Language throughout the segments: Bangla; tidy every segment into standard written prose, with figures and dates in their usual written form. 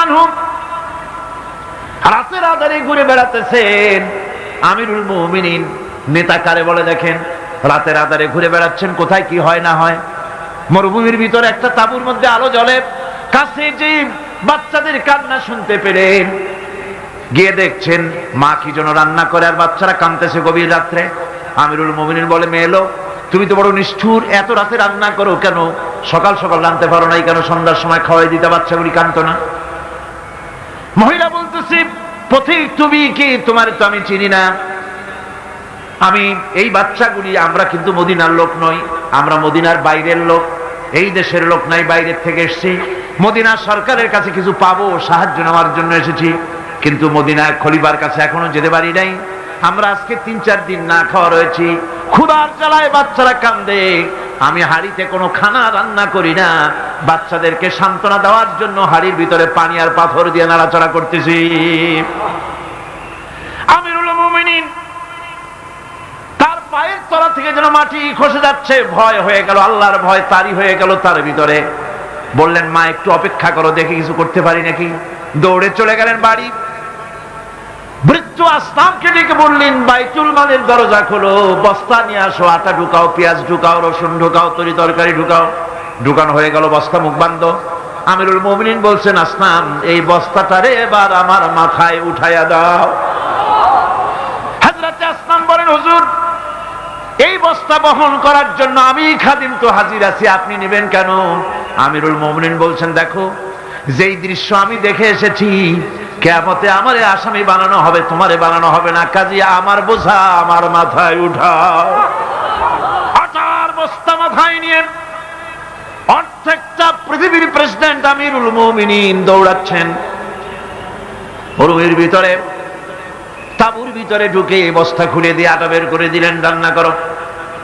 আনহু রাতের আধারে ঘুরে বেড়াতেছেন। আমিরুল মুমিনিন নেতা কারে বলে দেখেন, রাতের আধারে ঘুরে বেড়াচ্ছেন, কোথায় কি হয় না হয়। মরুভূমির ভিতরে একটা তাঁবুর মধ্যে আলো জ্বলে, কাছে যে বাচ্চাদের কান্না শুনতে পেলেন, গিয়ে দেখছেন মা কি যেন রান্না করে আর বাচ্চারা কাঁদতেছে গভীর রাত্রে। আমিরুল মুমিনিন বলে, মেয়ে এলো, তুমি তো বড় নিষ্ঠুর, এত রাতে রান্না করো কেন? সকাল সকাল রাঁধতে পারো নাই কেন? সন্ধ্যার সময় খাওয়াই দিতে, বাচ্চাগুলি কাঁদতো না। মহিলা বলতেছি, পথিক তুমি কি? তোমার তো আমি চিনি না। আমি এই বাচ্চাগুলি, আমরা কিন্তু মদিনার লোক নই, আমরা মদিনার বাইরের লোক, এই দেশের লোক নাই, বাইরের থেকে এসেছি। মদিনার সরকারের কাছে কিছু পাবো, সাহায্য নেওয়ার জন্য এসেছি, কিন্তু মদিনার খলিফার কাছে এখনো যেতে পারি নাই। আমরা আজকে 3-4 দিন না খাওয়া রয়েছি, ক্ষুধার জ্বালায় বাচ্চারা কান্দে। আমি হাড়িতে কোনো খানা রান্না করি না, বাচ্চাদেরকে সান্ত্বনা দেওয়ার জন্য হাড়ির ভিতরে পানি আর পাথর দিয়ে নাড়াচাড়া করতেছি। আমিরুল মুমিনিন তার পায়ের তলা থেকে যেন মাটি খসে যাচ্ছে, ভয় হয়ে গেল, আল্লাহর ভয় তারই হয়ে গেল তার ভিতরে। বললেন, মা একটু অপেক্ষা করো, দেখে কিছু করতে পারি নাকি। দৌড়ে চলে গেলেন বাড়ি। বৃদ্ধ আসলামকে ডেকে বললেন, বাইতুল মালের দরজা খোলো, বস্তা নিয়ে আসো, আটা ঢুকাও, পেঁয়াজ ঢুকাও, রসুন ঢুকাও, তরি তরকারি ঢুকাও। ঢুকানো হয়ে গেল, বস্তা মুখ বান্ধ। আমিরুল মুমিনিন বলছেন, আসলাম এই বস্তাটারে এবার আমার মাথায় উঠাইয়া দাও। হযরত আসলাম বলেন, হুজুর এই বস্তা বহন করার জন্য আমি খাদিম তো হাজির আছি, আপনি নেবেন কেন? আমিরুল মুমিনিন বলছেন, দেখো যেই দৃশ্য আমি দেখে এসেছি, কিয়ামতে আমারে আসামি বানানো হবে, তোমারে বানানো হবে না, কাজী আমার বোঝা আমার মাথায় উঠাও। আটার বস্তা মাথায় নিয়ে অর্ধেকটা পৃথিবীর প্রেসিডেন্ট আমিরুল মুমিনিন দৌড়াচ্ছেন। মরুভূমির ভিতরে তাঁবুর ভিতরে ঢুকে বস্তা খুলে দিয়ে আটা বের করে দিলেন, রান্না করো।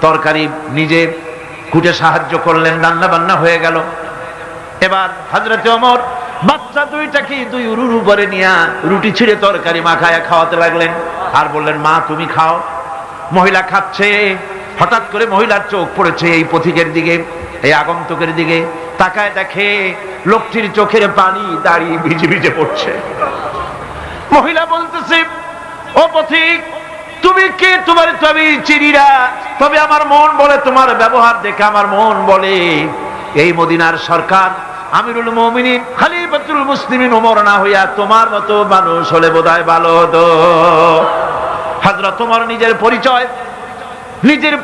তরকারি নিজে কুটে সাহায্য করলেন, রান্না বান্না হয়ে গেল। এবার হযরত ওমর বাচ্চা দুইটাকে 2 উরুর উপরে নিয়ে রুটি ছিঁড়ে তরকারি মাখায়া খাওয়াতে লাগলেন, আর বললেন, মা তুমি খাও। মহিলা খাচ্ছে। হঠাৎ করে মহিলার চোখ পড়েছে এই পথিকের দিকে, এই আগন্তুকের দিকে। তাকায় দেখে লোকটির চোখের পানি দাঁড়িয়ে ভিজে ভিজে পড়ছে। মহিলা বলতেছে, ও পথিক তুমি কে? তোমার তো আমি চিনি না, তবে আমার মন বলে, তোমার ব্যবহার দেখে আমার মন বলে এই মদিনার সরকার আমিরুল মুমিনিন খলিফাতুল মুসলিমিন ওমর না হইয়া তোমার মতো মানুষ হলে বোধহয় ভালো হতো। হযরত ওমর নিজের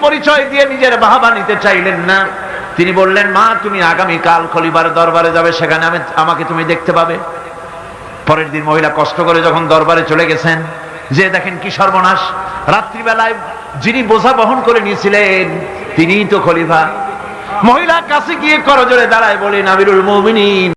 পরিচয় দিয়ে নিজের বাহবা নিতে চাইলেন না। তিনি বললেন, মা তুমি আগামী কাল খলিফার দরবারে যাবে, সেখানে আমাকে তুমি দেখতে পাবে। পরের দিন মহিলা কষ্ট করে যখন দরবারে চলে গেছেন, যে দেখেন কি সর্বনাশ, রাত্রিবেলায় যিনি বোঝা বহন করে নিয়েছিলেন তিনিই তো খলিফা। মহিলা কাছে গিয়ে করজোড়ে দাঁড়ায় বলেন, আমিরুল মুমিনিন